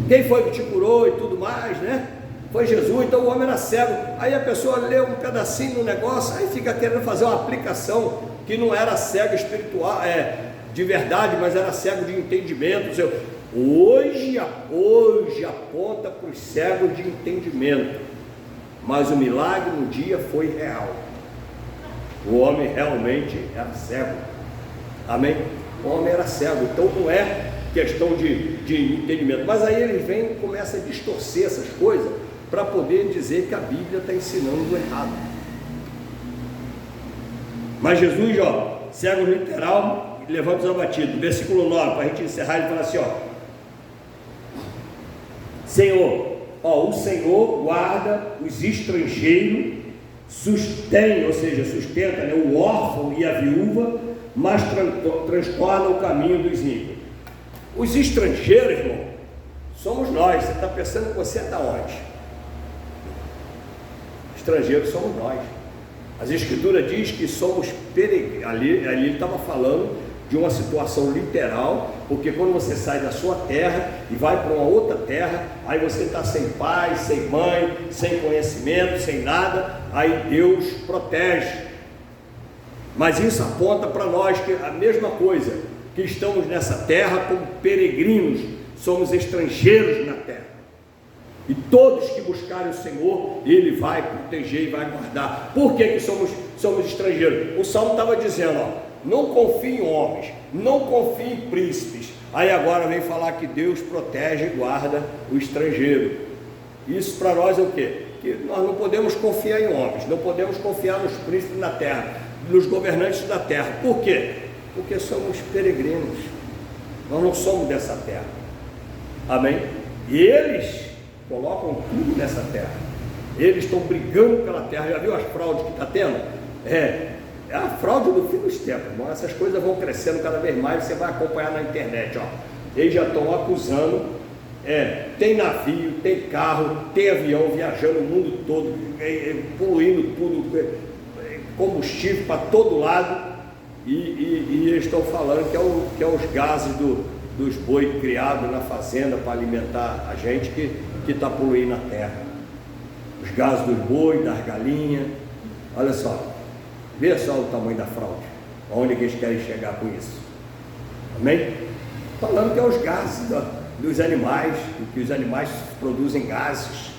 Quem foi que te curou e tudo mais, né? Foi Jesus. Então o homem era cego. Aí a pessoa lê um pedacinho do negócio, aí fica querendo fazer uma aplicação que não era cego espiritual, de verdade, mas era cego de entendimento. Hoje aponta para os cegos de entendimento, mas o milagre no dia foi real. O homem realmente era cego. Amém? O homem era cego. Então não é questão de entendimento. Mas aí ele vem e começa a distorcer essas coisas para poder dizer que a Bíblia está ensinando errado. Mas Jesus, ó, cego literal, levanta os abatidos. Versículo 9, para a gente encerrar, ele fala assim, ó: Senhor, o Senhor guarda os estrangeiros, sustém, ou seja, sustenta, né, o órfão e a viúva, mas transtorna o caminho dos ímpios. Os estrangeiros, irmão, somos nós. Você está pensando que você está onde? Estrangeiros somos nós. As Escrituras diz que somos peregrinos. Ali ele estava falando de uma situação literal, porque quando você sai da sua terra e vai para uma outra terra, aí você está sem pai, sem mãe, sem conhecimento, sem nada, aí Deus protege. Mas isso aponta para nós que a mesma coisa, que estamos nessa terra como peregrinos, somos estrangeiros na terra. E todos que buscarem o Senhor, Ele vai proteger e vai guardar. Por que somos estrangeiros? O Salmo estava dizendo, ó: não confie em homens, não confie em príncipes. Aí agora vem falar que Deus protege e guarda o estrangeiro. Isso para nós é o quê? Que nós não podemos confiar em homens, não podemos confiar nos príncipes da terra, nos governantes da terra. Por quê? Porque somos peregrinos. Nós não somos dessa terra. Amém? E eles, colocam tudo nessa terra. Eles estão brigando pela terra. Já viu as fraudes que está tendo? É a fraude do fim dos tempos, irmão. Essas coisas vão crescendo cada vez mais, você vai acompanhar na internet, ó. Eles já estão acusando, tem navio, tem carro, tem avião viajando o mundo todo, poluindo tudo, combustível para todo lado, e eles estão falando que é os gases dos boi criados na fazenda para alimentar a gente que está poluindo a terra. Os gases dos boi, das galinhas. Olha só, vê só o tamanho da fraude, aonde que eles querem chegar com isso. Amém? Falando que é os gases dos animais, que os animais produzem gases.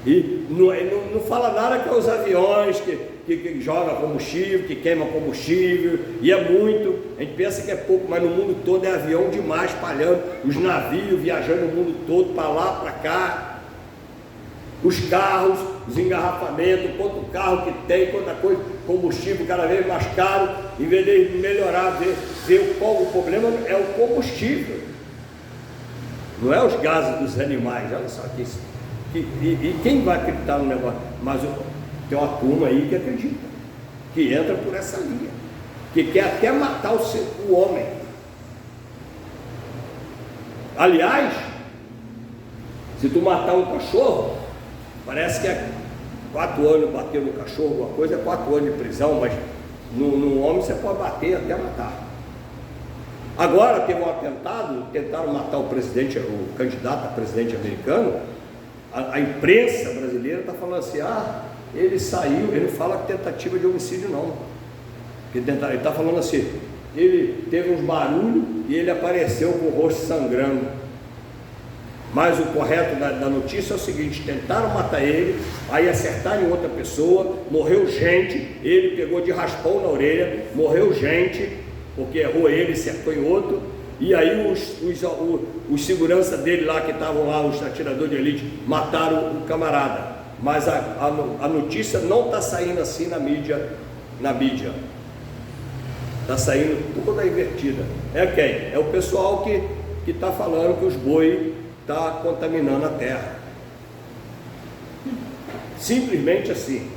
E não fala nada que é os aviões que jogam combustível, que queimam combustível, e é muito. A gente pensa que é pouco, mas no mundo todo é avião demais, espalhando, os navios viajando o mundo todo, para lá, para cá. Os carros, os engarrafamentos, quanto carro que tem, quanta coisa, combustível cada vez mais caro, em vez de melhorar, ver qual o problema é o combustível, não é os gases dos animais. Olha só aqui. E quem vai acreditar no negócio? Mas tem uma turma aí que acredita, que entra por essa linha, que quer até matar o homem. Aliás, se tu matar um cachorro, parece que é 4 anos bater no cachorro, alguma coisa, é 4 anos de prisão, mas no homem você pode bater até matar. Agora teve um atentado, tentaram matar o presidente, o candidato a presidente americano. A imprensa brasileira está falando assim, ele saiu, ele não fala tentativa de homicídio não. Ele está falando assim, ele teve uns barulhos e ele apareceu com o rosto sangrando. Mas o correto da notícia é o seguinte: tentaram matar ele, aí acertaram em outra pessoa, morreu gente, ele pegou de raspão na orelha, morreu gente, porque errou ele, acertou em outro, e aí os segurança dele lá, que estavam lá, os atiradores de elite, mataram o camarada. Mas a notícia não está saindo assim na mídia, está saindo toda invertida. É quem? É o pessoal que está falando que os boi está contaminando a terra. Simplesmente assim,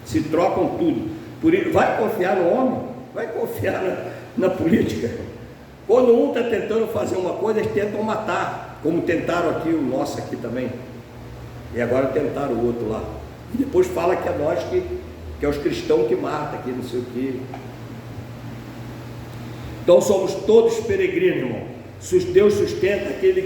se trocam tudo. Por isso, vai confiar no homem? Vai confiar na política? Quando um está tentando fazer uma coisa, eles tentam matar, como tentaram aqui, o nosso aqui também, e agora tentaram o outro lá, e depois fala que é nós que é os cristãos que matam, que não sei o que. Então somos todos peregrinos, irmão. Deus sustenta aquele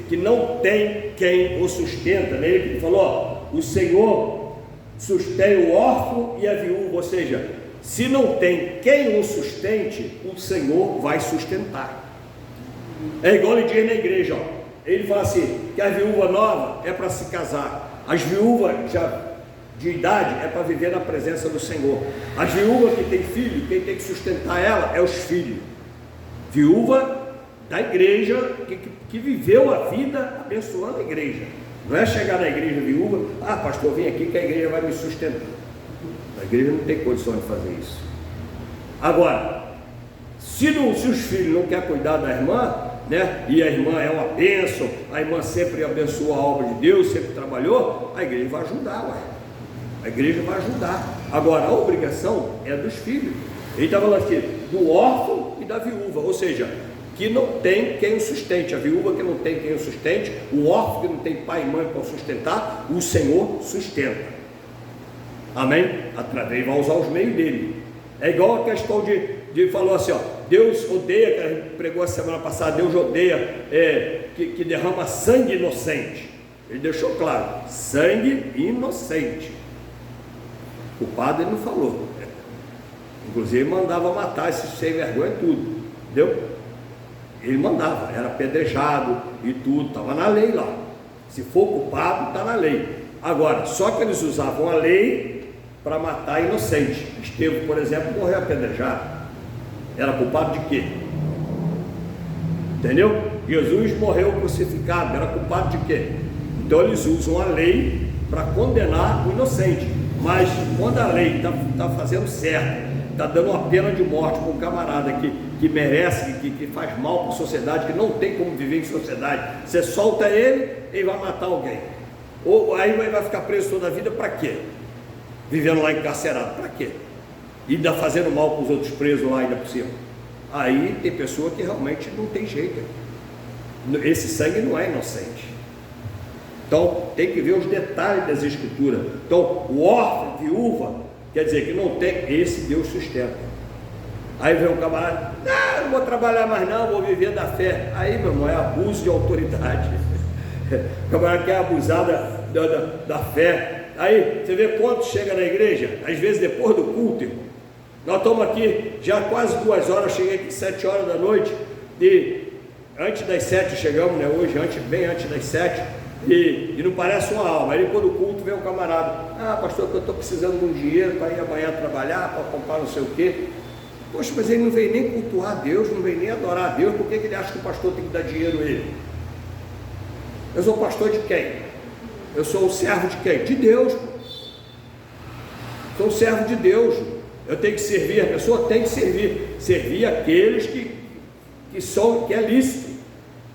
que não tem quem o sustenta, né? Ele falou, o Senhor sustém o órfão e a viúva, ou seja, se não tem quem o sustente, o Senhor vai sustentar. É igual ele diz na igreja, ele fala assim, que a viúva nova é para se casar, as viúvas já de idade é para viver na presença do Senhor. As viúvas que tem filho, quem tem que sustentar ela é os filhos. Viúva da igreja que viveu a vida abençoando a igreja. Não é chegar na igreja viúva, pastor, vem aqui que a igreja vai me sustentar. A igreja não tem condição de fazer isso. Agora, se os filhos não querem cuidar da irmã, né, e a irmã é uma bênção, a irmã sempre abençoou a obra de Deus, sempre trabalhou, a igreja vai ajudar, a igreja vai ajudar. Agora, a obrigação é dos filhos. Ele está falando aqui do órfão e da viúva, ou seja, que não tem quem o sustente, a viúva que não tem quem o sustente, o órfão que não tem pai e mãe para sustentar, o Senhor sustenta. Amém? Através, vai usar os meios dele. É igual a questão de falou assim, Deus odeia, que a gente pregou a semana passada, Deus odeia que derrama sangue inocente. Ele deixou claro, sangue inocente. O padre não falou, inclusive mandava matar esses sem vergonha e tudo, entendeu? Ele mandava, era apedrejado e tudo, estava na lei lá. Se for culpado, está na lei. Agora, só que eles usavam a lei para matar inocente. Estevão, por exemplo, morreu apedrejado. Era culpado de quê? Entendeu? Jesus morreu crucificado, era culpado de quê? Então eles usam a lei para condenar o inocente. Mas quando a lei está fazendo certo, está dando uma pena de morte para um camarada que merece, que faz mal para a sociedade, que não tem como viver em sociedade, você solta ele e vai matar alguém. Ou aí vai ficar preso toda a vida para quê? Vivendo lá encarcerado, para quê? E ainda fazendo mal para os outros presos lá ainda por cima. Aí tem pessoa que realmente não tem jeito. Esse sangue não é inocente. Então tem que ver os detalhes das escrituras. Então o órfão, viúva, quer dizer que não tem, esse Deus sustenta. Aí vem um camarada, não vou trabalhar mais não, vou viver da fé. Aí, meu irmão, é abuso de autoridade. O camarada quer abusar da fé. Aí você vê quantos chega na igreja, às vezes depois do culto, irmão. Nós estamos aqui já quase 2 horas, cheguei aqui 7 horas da noite, e antes das 7 chegamos, né? Hoje, bem antes das 7, e não parece uma alma. Aí depois do culto vem um camarada, pastor, que eu estou precisando de um dinheiro para ir amanhã trabalhar, para comprar não sei o quê. Poxa, mas ele não veio nem cultuar a Deus, não veio nem adorar a Deus, por que ele acha que o pastor tem que dar dinheiro a ele? Eu sou pastor de quem? Eu sou o servo de quem? De Deus. Sou o servo de Deus. Eu tenho que servir, a pessoa tem que servir aqueles que é lícito.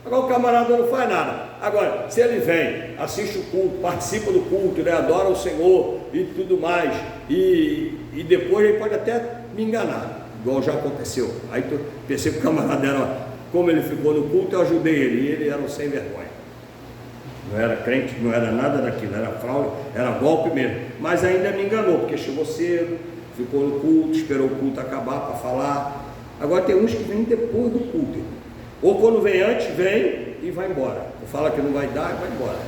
Agora o camarada não faz nada. Agora, se ele vem, assiste o culto, participa do culto, né, adora o Senhor e tudo mais, e depois ele pode até me enganar, igual já aconteceu. Aí eu pensei que o camarada era, como ele ficou no culto, eu ajudei ele, e ele era um sem vergonha. Não era crente, não era nada daquilo, era fraude, era golpe mesmo. Mas ainda me enganou, porque chegou cedo, ficou no culto, esperou o culto acabar para falar. Agora tem uns que vêm depois do culto, ou quando vem antes, vem e vai embora. Fala que não vai dar e vai embora.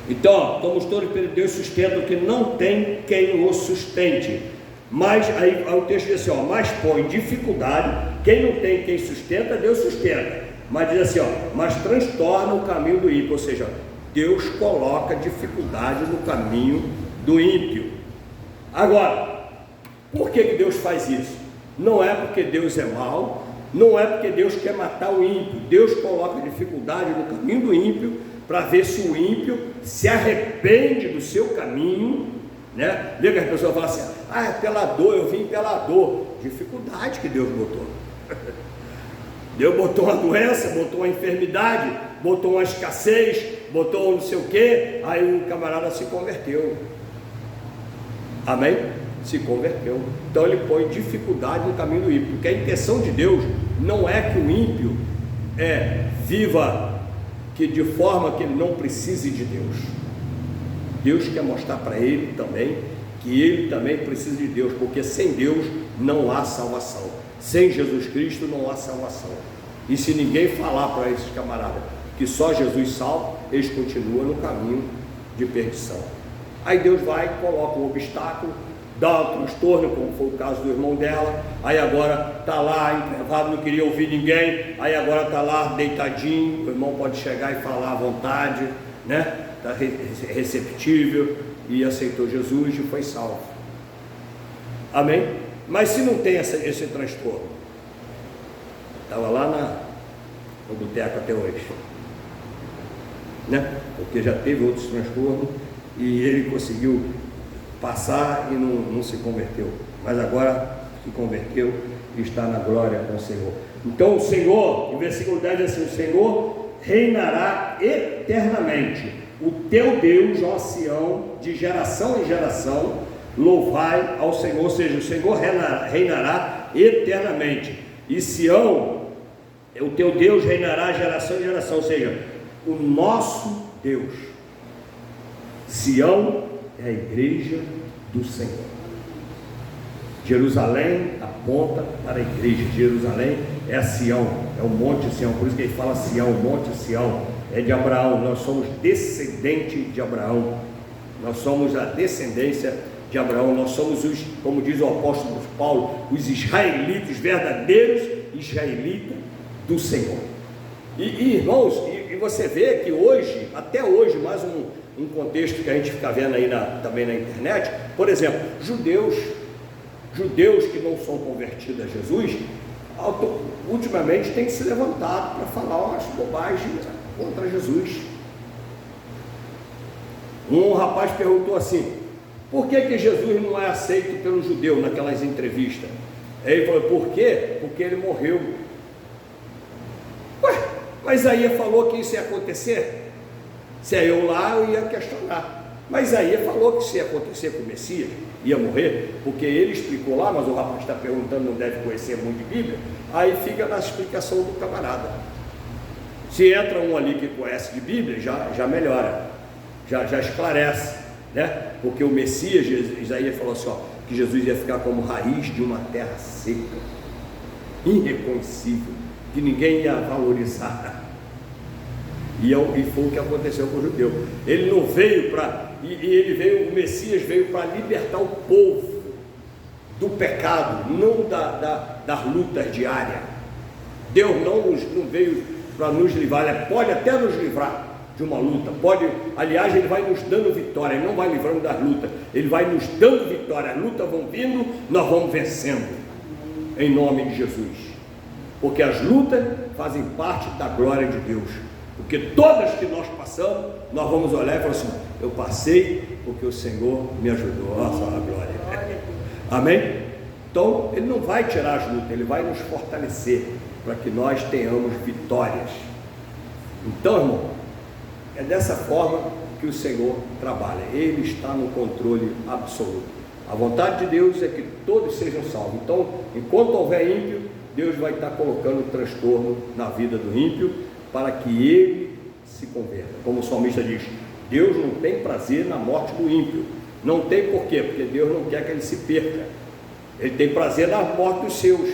Então, estamos todos pedindo, Deus sustenta o que não tem quem o sustente. Mas aí o texto diz assim, mas põe dificuldade, quem não tem quem sustenta, Deus sustenta. Mas diz assim, mas transtorna o caminho do ímpio, ou seja, Deus coloca dificuldade no caminho do ímpio. Agora, por que Deus faz isso? Não é porque Deus é mau, não é porque Deus quer matar o ímpio. Deus coloca dificuldade no caminho do ímpio para ver se o ímpio se arrepende do seu caminho, né? Vê que as pessoas falam assim, é pela dor, eu vim pela dor. Dificuldade que Deus botou. Deus botou uma doença, botou uma enfermidade, botou uma escassez, botou não sei o que, aí o camarada se converteu. Amém? Se converteu. Então ele põe dificuldade no caminho do ímpio, porque a intenção de Deus não é que o ímpio viva de forma que ele não precise de Deus. Deus quer mostrar para ele também que ele também precisa de Deus, porque sem Deus não há salvação, sem Jesus Cristo não há salvação. E se ninguém falar para esses camaradas que só Jesus salva, eles continuam no caminho de perdição. Aí Deus vai e coloca um obstáculo, dá um transtorno, como foi o caso do irmão dela. Aí agora está lá entrevado, não queria ouvir ninguém, aí agora está lá deitadinho, o irmão pode chegar e falar à vontade, né? Está receptível e aceitou Jesus e foi salvo. Amém? Mas se não tem esse transtorno, estava lá no boteco até hoje, né? Porque já teve outros transtornos e ele conseguiu passar e não se converteu, mas agora se converteu e está na glória com o Senhor. Então o Senhor, em versículo 10 diz assim, o Senhor reinará eternamente, o teu Deus, ó Sião, de geração em geração, louvai ao Senhor, ou seja, o Senhor reinará eternamente, e Sião, o teu Deus reinará geração em geração, ou seja, o nosso Deus. Sião é a igreja do Senhor. Jerusalém aponta para a igreja. Jerusalém é a Sião, é o monte Sião, por isso que ele fala Sião, o monte Sião, é de Abraão. Nós somos descendentes de Abraão, nós somos a descendência de Abraão, nós somos os, como diz o apóstolo Paulo, os israelitas, verdadeiros israelitas do Senhor. E irmãos, e você vê que hoje, até hoje, mais um contexto que a gente fica vendo aí também na internet, por exemplo, judeus que não são convertidos a Jesus, ultimamente têm se levantado para falar umas bobagens contra Jesus. Um rapaz perguntou assim, Por que Jesus não é aceito pelo judeu naquelas entrevistas? Ele falou, por quê? Porque ele morreu. Ué, mas Isaías falou que isso ia acontecer? Se eu lá, eu ia questionar. Mas Isaías falou que isso ia acontecer com o Messias, ia morrer, porque ele explicou lá, mas o rapaz está perguntando, não deve conhecer muito de Bíblia, aí fica na explicação do camarada. Se entra um ali que conhece de Bíblia, já melhora, já esclarece, né? Porque o Messias, Isaías falou assim, ó, que Jesus ia ficar como raiz de uma terra seca, irreconhecível, que ninguém ia valorizar. E foi o que aconteceu com o judeu. Ele não veio para, o Messias veio para libertar o povo do pecado, não das lutas diárias. Deus não veio para nos livrar, ele pode até nos livrar de uma luta, aliás, ele vai nos dando vitória, ele não vai livrando das lutas, ele vai nos dando vitória, as lutas vão vindo, nós vamos vencendo, em nome de Jesus, porque as lutas fazem parte da glória de Deus, porque todas que nós passamos, nós vamos olhar e falar assim, eu passei porque o Senhor me ajudou, nossa, a glória, amém? Então, ele não vai tirar as lutas, ele vai nos fortalecer, para que nós tenhamos vitórias. Então, irmão, é dessa forma que o Senhor trabalha, ele está no controle absoluto. A vontade de Deus é que todos sejam salvos. Então, enquanto houver ímpio, Deus vai estar colocando transtorno na vida do ímpio, para que ele se converta. Como o salmista diz, Deus não tem prazer na morte do ímpio. Não tem por quê? Porque Deus não quer que ele se perca. Ele tem prazer na morte dos seus,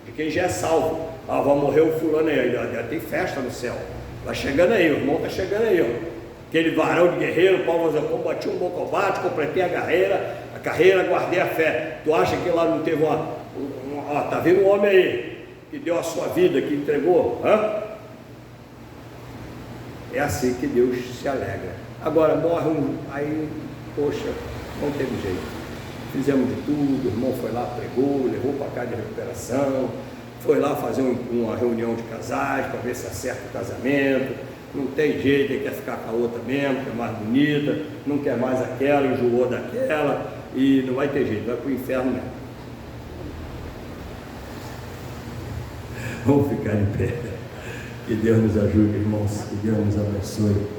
de quem já é salvo. Ah, vai morrer o fulano aí, já tem festa no céu. Vai chegando aí, o irmão está chegando aí, ó. Aquele varão de guerreiro, Paulo vai dizer, combati um bom combate, completei a carreira, guardei a fé. Tu acha que lá não teve tá vendo um homem aí, que deu a sua vida, que entregou? Hã? É assim que Deus se alegra. Agora morre aí, poxa, não teve jeito. Fizemos de tudo, o irmão foi lá, pregou, levou para cá de recuperação, foi lá fazer uma reunião de casais para ver se acerta o casamento, não tem jeito, ele quer ficar com a outra mesmo, que é mais bonita, não quer mais aquela, enjoou daquela, e não vai ter jeito, vai para o inferno mesmo. Vamos ficar em pé. Que Deus nos ajude, irmãos, que Deus nos abençoe.